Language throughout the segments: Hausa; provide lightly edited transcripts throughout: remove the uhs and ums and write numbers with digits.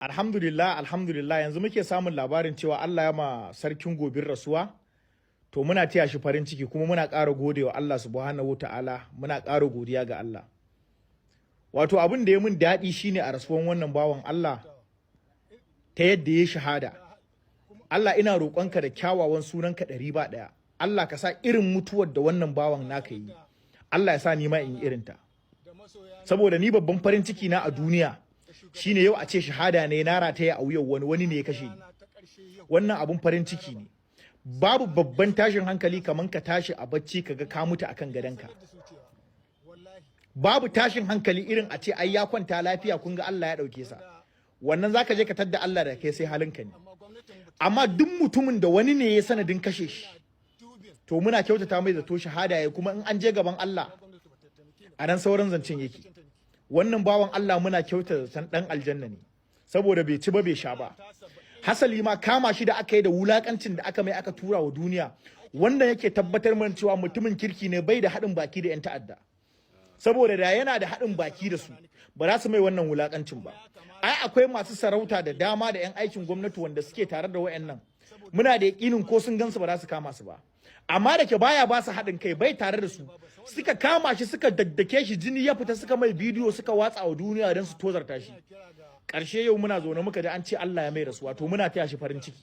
Alhamdulillah yanzu muke samun labarin cewa Allah ya ma sarkin gobir rasuwa. To muna taya shi farin ciki kuma muna ƙara godewa Allah subhanahu ta'ala, muna ƙara godiya ga Allah. Wato abin da ya mun daɗi shine a rasuwan wannan bawan Allah ta yadda ya shahada. Allah ina roƙonka da kyawawan sunanka 100 Allah ka sa irin mutuwar da wannan bawan naka yi, Allah ya sa ni ma in yi irinta. Saboda ni babban farin ciki na a duniya shine yau a ce shahada ne na rataya a wuyan wani ne ya kashe ni. Wannan abun farin ciki ne. Babu babban tashin hankali kaman ka tashi a bacci kaga ka mutu akan gadonka. Babu tashin hankali irin a ce ai ya kwanta lafiya kun ga Allah ya dauke sa. Wannan zaka je ka tadda Allah da kai sai halinka ne. Amma duk mutumin da wani ne ya sanadin kashe shi, to muna kyautata mai zato shahada ya, kuma in an je gaban Allah a nan sauran zancen yake. Wannan bawan Allah muna kyautata san dan aljanna ne, saboda bai ci ba bai sha ba. Hasali ma kama shi da aka yi da wulakancin da aka mai aka tura wa duniya, wanda yake tabbatar mana cewa mutumin kirki ne, bai da haɗin baki da 'yan ta'adda. Saboda da yana da haɗin baki da su ba za su mai wannan wulakancin ba. Ai akwai masu sarauta da dama da 'yan aikin gwamnati wanda suke tare da wayannan, muna da yakinin ko sun gansu ba za su kama su ba. Amma da ke baya ba su haɗin kai, bai tare da su, suka kama shi suka daddake shi, jini ya fita, suka mai bidiyo suka watsa wa duniya don su tozarta shi. Ƙarshe yau muna zaune muka ji an ce Allah ya mai rasuwa, to muna taya shi farin ciki,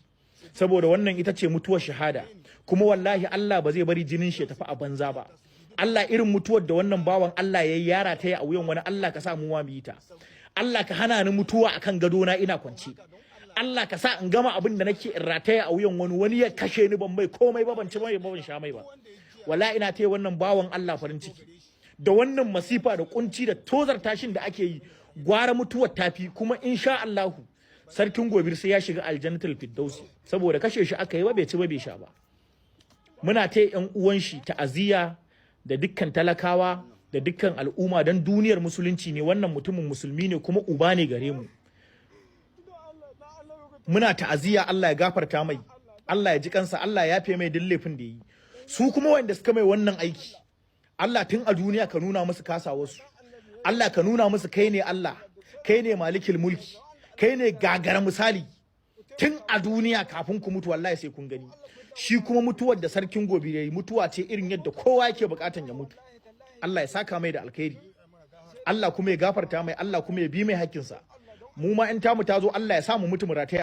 saboda wannan ita ce mutuwar shahada. Kuma wallahi Allah ba zai bari jinin shi ya tafi a banza ba. Allah irin mutuwar da wannan bawan Allah ya yi yara ta yi a wuyan wani, Allah ka sa mu ma mu yi ta. Allah ka hana ni mutuwa akan gadona ina kwance. Allah ka sa in gama abin da nake in rataya a wuyan wani ya kashe ni ban mai komai ba, ban ci mai ba, ban sha mai ba. Wallahi ina taya wannan bawan Allah farin ciki. Da wannan masifa da kunci da tozar tashin da ake yi, gwara mutuwar tafi, kuma insha Allahu sarkin gobir sai ya shiga aljannatul firdausi, saboda kashe shi aka yi ba bai ci ba bai sha ba. Muna taya yan uwan shi ta'aziyya da dukkan talakawa da dukkan al'umma, don duniyar musulunci ne, wannan mutumin musulmi ne kuma uba ne gare mu. Muna ta'aziyya, Allah ya gafarta mai, Allah ya ji kansa, Allah ya yafe mai duk laifin da yi. Su kuma wanda suka mai wannan aiki, Allah tun a duniya ka nuna musu kasawarsu. Allah ka nuna musu kai ne Allah, kai ne malikil mulki, kai ne gagara misali. Tun a duniya kafin ku mutu wallahi sai kun gani. Shi kuma mutuwar da sarkin gobe yayi mutuwa ce irin yadda kowa yake bukatan ya mutu. Allah ya saka mai da alkhairi, Allah kuma ya gafarta mai, Allah kuma ya bi mai hakkinsa. Mu ma in tamu ta zo Allah ya sa mu mutu mu rataya.